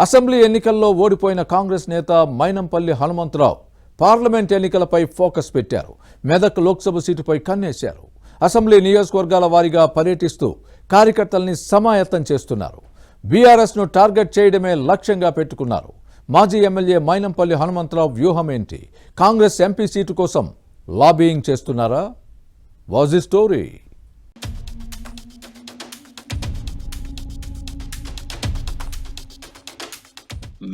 Assembly ఎన్నికల్లో ఓడిపోయిన కాంగ్రెస్ నేత మైనంపల్లి హనుమంతరావు పార్లమెంట్ ఎన్నికలపై ఫోకస్ పెట్టారు. మెదక్ లోక్సభ సీటుపై కన్నేశారు. అసెంబ్లీ నియోజకవర్గాల వారీగా పర్యటిస్తూ కార్యకర్తల్ని సమాయత్తం చేస్తున్నారు. బీఆర్ఎస్ను టార్గెట్ చేయడమే లక్ష్యంగా పెట్టుకున్నారు. మాజీ ఎమ్మెల్యే మైనంపల్లి హనుమంతరావు వ్యూహం ఏంటి? కాంగ్రెస్ ఎంపీ సీటు కోసం లాబీయింగ్ చేస్తున్నారా? Was the story?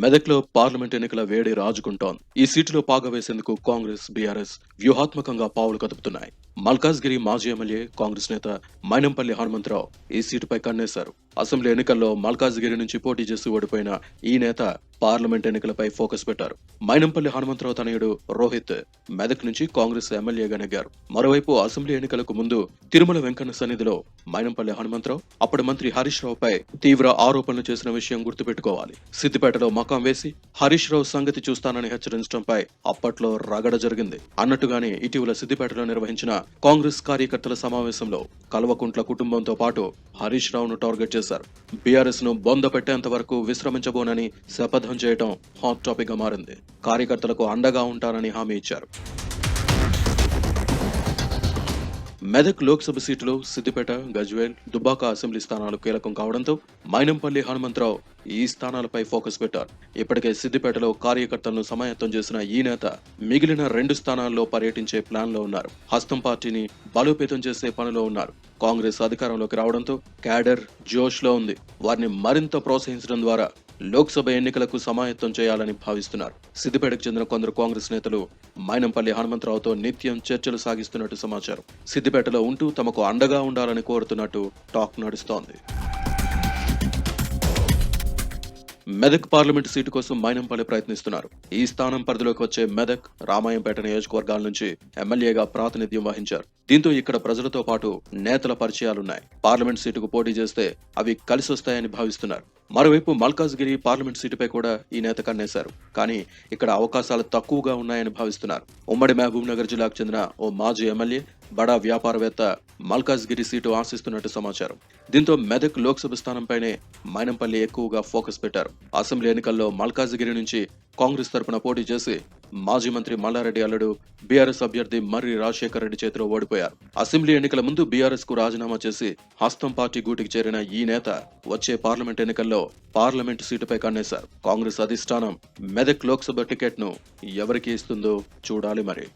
మెదక్లో పార్లమెంట్ ఎన్నికల వేడి రాజుకుంటోంది. ఈ సీటులో పాగా వేసేందుకు కాంగ్రెస్, బీఆర్ఎస్ వ్యూహాత్మకంగా పావులు కదుపుతున్నాయి. మల్కాజ్గిరి మాజీ ఎమ్మెల్యే కాంగ్రెస్ నేత మైనంపల్లి హనుమంతరావు ఈ సీటుపై కన్నేశారు. అసెంబ్లీ ఎన్నికల్లో మల్కాజ్గిరి నుంచి పోటీ చేసి ఓడిపోయిన ఈ నేత పార్లమెంట్ ఎన్నికలపై ఫోకస్ పెట్టారు. మైనంపల్లి హనుమంతరావు తనయుడు రోహిత్ మెదక్ నుంచి కాంగ్రెస్ ఎమ్మెల్యేగా నెగ్గారు. మరోవైపు అసెంబ్లీ ఎన్నికలకు ముందు తిరుమల వెంకన్న సన్నిధిలో మైనంపల్లి హనుమంతరావు అప్పటి మంత్రి హరీష్ రావుపై తీవ్ర ఆరోపణలు చేసిన విషయం గుర్తుపెట్టుకోవాలి. సిద్దిపేటలో మకాం వేసి హరీష్ రావు సంగతి చూస్తానని హెచ్చరించడంపై అప్పట్లో రగడ జరిగింది. అన్నట్టుగానే ఇటీవల సిద్దిపేటలో నిర్వహించిన కాంగ్రెస్ కార్యకర్తల సమావేశంలో కల్వకుంట్ల కుటుంబంతో పాటు హరీష్ రావును టార్గెట్ చేశారు. బీఆర్ఎస్ ను బొంద పెట్టేంత వరకు విశ్రమించబోనని శపథం చేయడం హాట్ టాపిక్ గా మారింది. కార్యకర్తలకు అండగా ఉంటారని హామీ ఇచ్చారు. మెదక్ లోక్సభ సీటులో సిద్దిపేట, గజ్వేల్, దుబ్బాక అసెంబ్లీ స్థానాలు కీలకం కావడంతో మైనంపల్లి హనుమంతరావు ఈ స్థానాలపై ఫోకస్ పెట్టారు. ఇప్పటికే సిద్దిపేటలో కార్యకర్తలను సమాయత్తం చేసిన ఈ నేత మిగిలిన 2 స్థానాల్లో పర్యటించే ప్లాన్ లో ఉన్నారు. హస్తం పార్టీని బలోపేతం చేసే పనిలో ఉన్నారు. కాంగ్రెస్ అధికారంలోకి రావడంతో క్యాడర్ జోష్ లో ఉంది. వారిని మరింత ప్రోత్సహించడం ద్వారా లోక్సభ ఎన్నికలకు సమాయత్తం చేయాలని భావిస్తున్నారు. సిద్దిపేటకు చెందిన కొందరు కాంగ్రెస్ నేతలు మైనంపల్లి హనుమంతరావుతో నిత్యం చర్చలు సాగిస్తున్నట్టు సమాచారం. సిద్దిపేటలో ఉంటూ తమకు అండగా ఉండాలని కోరుతున్నట్టు టాక్ నడుస్తోంది. మెదక్ పార్లమెంటు సీటు కోసం మైనంపల్లి ప్రయత్నిస్తున్నారు. ఈ స్థానం పరిధిలోకి వచ్చే మెదక్, రామాయంపేట నియోజకవర్గాల నుంచి ఎమ్మెల్యేగా ప్రాతినిధ్యం వహించారు. దీంతో ఇక్కడ ప్రజలతో పాటు నేతల పరిచయాలున్నాయి. పార్లమెంట్ సీటుకు పోటీ చేస్తే అవి కలిసొస్తాయని భావిస్తున్నారు. మరోవైపు మల్కాజ్గిరి పార్లమెంట్ సీటుపై కూడా ఈ నేత కన్నేశారు. కానీ ఇక్కడ అవకాశాలు తక్కువగా ఉన్నాయని భావిస్తున్నారు. ఉమ్మడి మహబూబ్ నగర్ జిల్లాకు చెందిన ఓ మాజీ ఎమ్మెల్యే, బడా వ్యాపారవేత్త మల్కాజ్గిరి సీటు ఆశిస్తున్నట్టు సమాచారం. దీంతో మెదక్ లోక్సభ స్థానంపైనే మైనంపల్లి ఎక్కువగా ఫోకస్ పెట్టారు. అసెంబ్లీ ఎన్నికల్లో మల్కాజ్గిరి నుంచి కాంగ్రెస్ తరపున పోటీ చేసి మాజీ మంత్రి మల్లారెడ్డి అల్లుడు బీఆర్ఎస్ అభ్యర్థి మర్రి రాజశేఖర రెడ్డి చేతిలో ఓడిపోయారు. అసెంబ్లీ ఎన్నికల ముందు బీఆర్ఎస్ కు రాజీనామా చేసి హస్తం పార్టీ గూటికి చేరిన ఈ నేత వచ్చే పార్లమెంట్ ఎన్నికల్లో పార్లమెంటు సీటుపై కన్నేశారు. కాంగ్రెస్ అధిష్టానం మెదక్ లోక్సభ టికెట్ ను ఎవరికి ఇస్తుందో చూడాలి మరి.